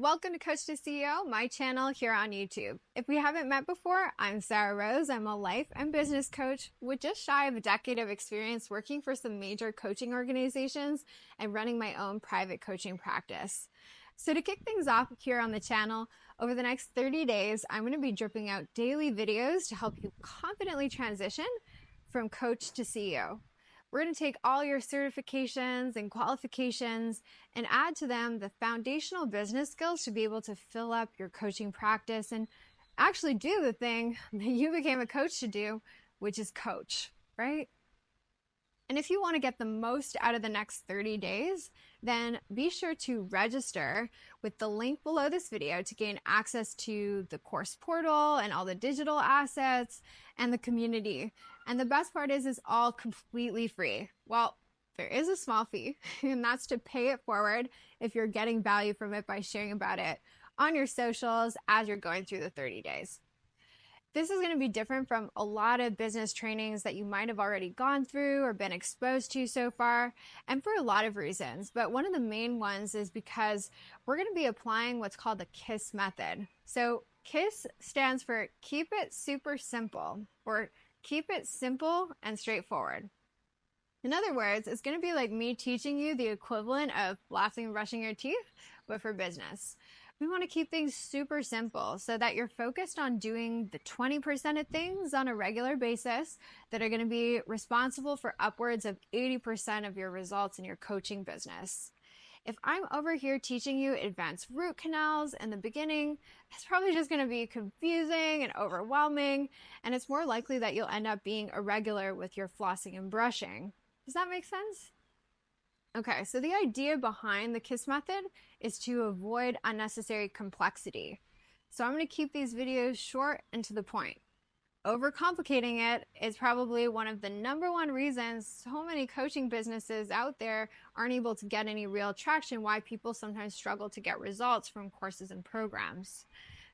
Welcome to Coach to CEO, my channel here on YouTube. If we haven't met before, I'm Sarah Rose. I'm a life and business coach with just shy of a decade of experience working for some major coaching organizations and running my own private coaching practice. So to kick things off here on the channel, over the next 30 days, I'm going to be dripping out daily videos to help you confidently transition from coach to CEO. We're going to take all your certifications and qualifications and add to them the foundational business skills to be able to fill up your coaching practice and actually do the thing that you became a coach to do, which is coach, right? And if you want to get the most out of the next 30 days, then be sure to register with the link below this video to gain access to the course portal and all the digital assets and the community. And the best part is it's all completely free. Well, there is a small fee, and that's to pay it forward if you're getting value from it by sharing about it on your socials as you're going through the 30 days. This is going to be different from a lot of business trainings that you might have already gone through or been exposed to so far, and for a lot of reasons. But one of the main ones is because we're going to be applying what's called the KISS method. So KISS stands for Keep It Super Simple, or Keep It Simple and Straightforward. In other words, it's going to be like me teaching you the equivalent of flossing and brushing your teeth, but for business. We want to keep things super simple so that you're focused on doing the 20% of things on a regular basis that are going to be responsible for upwards of 80% of your results in your coaching business. If I'm over here teaching you advanced root canals in the beginning, it's probably just going to be confusing and overwhelming, and it's more likely that you'll end up being irregular with your flossing and brushing. Does that make sense? Okay, so the idea behind the KISS method is to avoid unnecessary complexity. So I'm going to keep these videos short and to the point. Overcomplicating it is probably one of the #1 reasons so many coaching businesses out there aren't able to get any real traction, why people sometimes struggle to get results from courses and programs.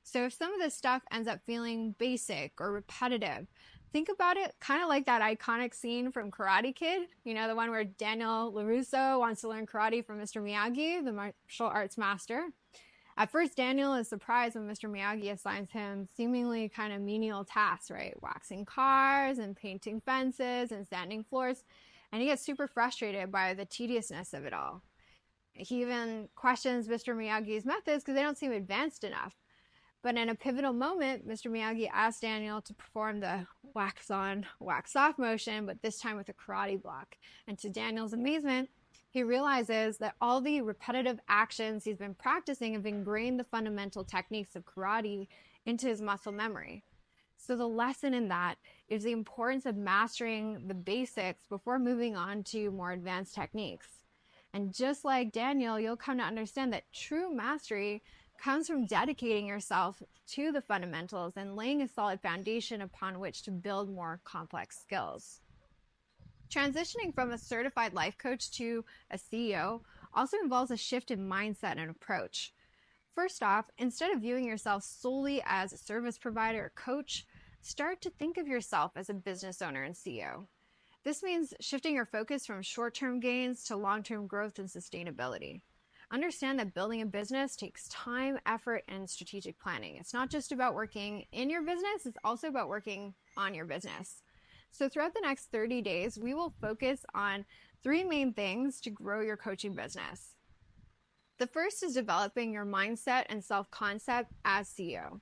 So if some of this stuff ends up feeling basic or repetitive, think about it kind of like that iconic scene from Karate Kid, you know, the one where Daniel LaRusso wants to learn karate from Mr. Miyagi, the martial arts master. At first, Daniel is surprised when Mr. Miyagi assigns him seemingly kind of menial tasks, right? Waxing cars and painting fences and sanding floors. And he gets super frustrated by the tediousness of it all. He even questions Mr. Miyagi's methods because they don't seem advanced enough. But in a pivotal moment, Mr. Miyagi asks Daniel to perform the wax on, wax off motion, but this time with a karate block. And to Daniel's amazement, he realizes that all the repetitive actions he's been practicing have ingrained the fundamental techniques of karate into his muscle memory. So the lesson in that is the importance of mastering the basics before moving on to more advanced techniques. And just like Daniel, you'll come to understand that true mastery comes from dedicating yourself to the fundamentals and laying a solid foundation upon which to build more complex skills. Transitioning from a certified life coach to a CEO also involves a shift in mindset and approach. First off, instead of viewing yourself solely as a service provider or coach, start to think of yourself as a business owner and CEO. This means shifting your focus from short-term gains to long-term growth and sustainability. Understand that building a business takes time, effort, and strategic planning. It's not just about working in your business, it's also about working on your business. So throughout the next 30 days, we will focus on 3 main things to grow your coaching business. The first is developing your mindset and self-concept as CEO.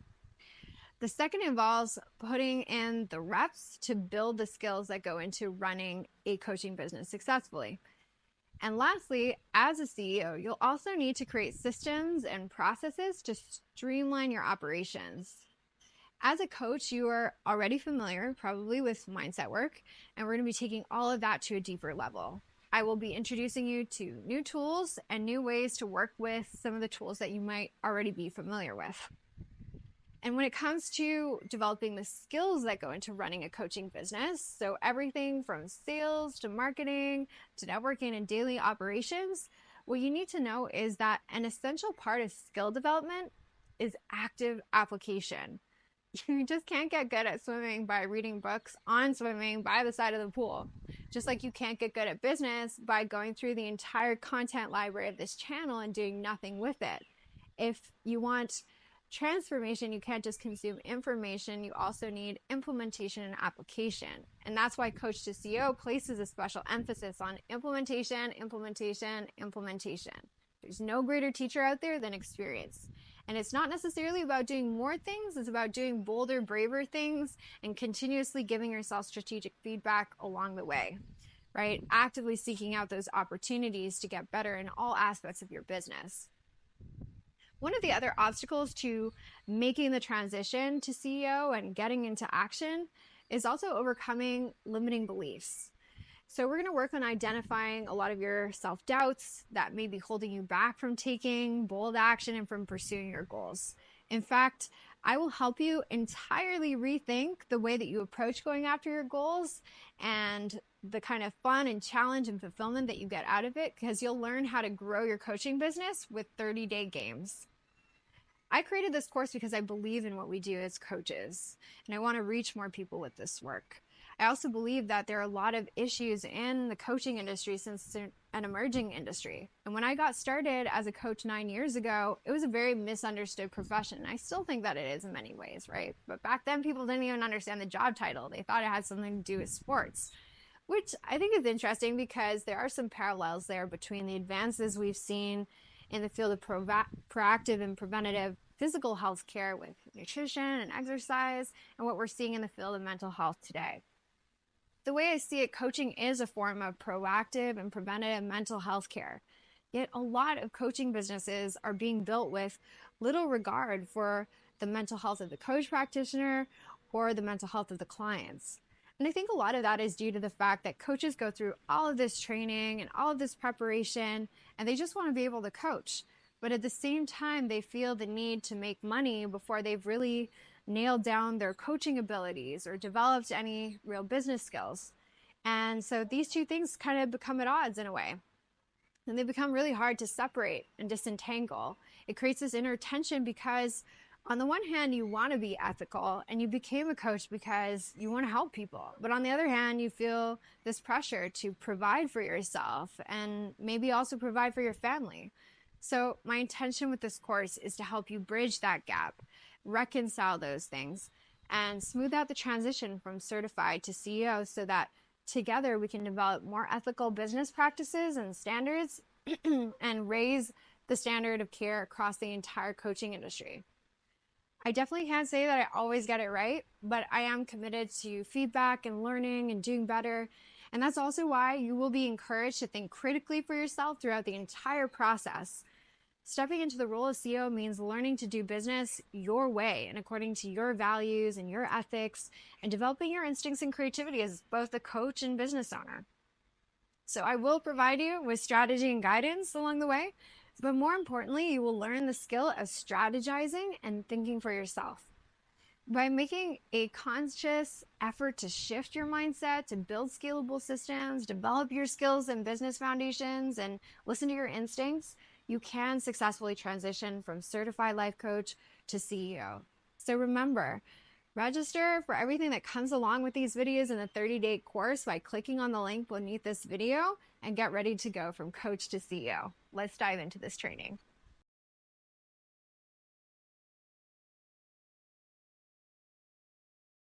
The second involves putting in the reps to build the skills that go into running a coaching business successfully. And lastly, as a CEO, you'll also need to create systems and processes to streamline your operations. As a coach, you are already familiar probably with mindset work, and we're going to be taking all of that to a deeper level. I will be introducing you to new tools and new ways to work with some of the tools that you might already be familiar with. And when it comes to developing the skills that go into running a coaching business, so everything from sales to marketing to networking and daily operations, what you need to know is that an essential part of skill development is active application. You just can't get good at swimming by reading books on swimming by the side of the pool. Just like you can't get good at business by going through the entire content library of this channel and doing nothing with it. If you want transformation, you can't just consume information, you also need implementation and application. And that's why Coach to CEO places a special emphasis on implementation, implementation, implementation. There's no greater teacher out there than experience. And it's not necessarily about doing more things, it's about doing bolder, braver things and continuously giving yourself strategic feedback along the way, right? Actively seeking out those opportunities to get better in all aspects of your business. One of the other obstacles to making the transition to CEO and getting into action is also overcoming limiting beliefs. So we're going to work on identifying a lot of your self-doubts that may be holding you back from taking bold action and from pursuing your goals. In fact, I will help you entirely rethink the way that you approach going after your goals and the kind of fun and challenge and fulfillment that you get out of it, because you'll learn how to grow your coaching business with 30-day games. I created this course because I believe in what we do as coaches, and I want to reach more people with this work. I also believe that there are a lot of issues in the coaching industry since it's an emerging industry. And when I got started as a coach 9 years ago, it was a very misunderstood profession. I still think that it is in many ways, right? But back then, people didn't even understand the job title. They thought it had something to do with sports, which I think is interesting because there are some parallels there between the advances we've seen in the field of proactive and preventative physical health care with nutrition and exercise and what we're seeing in the field of mental health today. The way I see it, coaching is a form of proactive and preventative mental health care. Yet a lot of coaching businesses are being built with little regard for the mental health of the coach practitioner or the mental health of the clients. And I think a lot of that is due to the fact that coaches go through all of this training and all of this preparation, and they just want to be able to coach. But at the same time, they feel the need to make money before they've really nailed down their coaching abilities or developed any real business skills. And so these two things kind of become at odds in a way. And they become really hard to separate and disentangle. It creates this inner tension because on the one hand, you want to be ethical and you became a coach because you want to help people. But on the other hand, you feel this pressure to provide for yourself and maybe also provide for your family. So my intention with this course is to help you bridge that gap, reconcile those things, and smooth out the transition from certified to CEO so that together we can develop more ethical business practices and standards and raise the standard of care across the entire coaching industry. I definitely can't say that I always get it right, but I am committed to feedback and learning and doing better. And that's also why you will be encouraged to think critically for yourself throughout the entire process. Stepping into the role of CEO means learning to do business your way and according to your values and your ethics, and developing your instincts and creativity as both a coach and business owner. So I will provide you with strategy and guidance along the way, but more importantly, you will learn the skill of strategizing and thinking for yourself. By making a conscious effort to shift your mindset, to build scalable systems, develop your skills and business foundations, and listen to your instincts, you can successfully transition from certified life coach to CEO. So remember, register for everything that comes along with these videos in the 30-day course by clicking on the link beneath this video and get ready to go from coach to CEO. Let's dive into this training.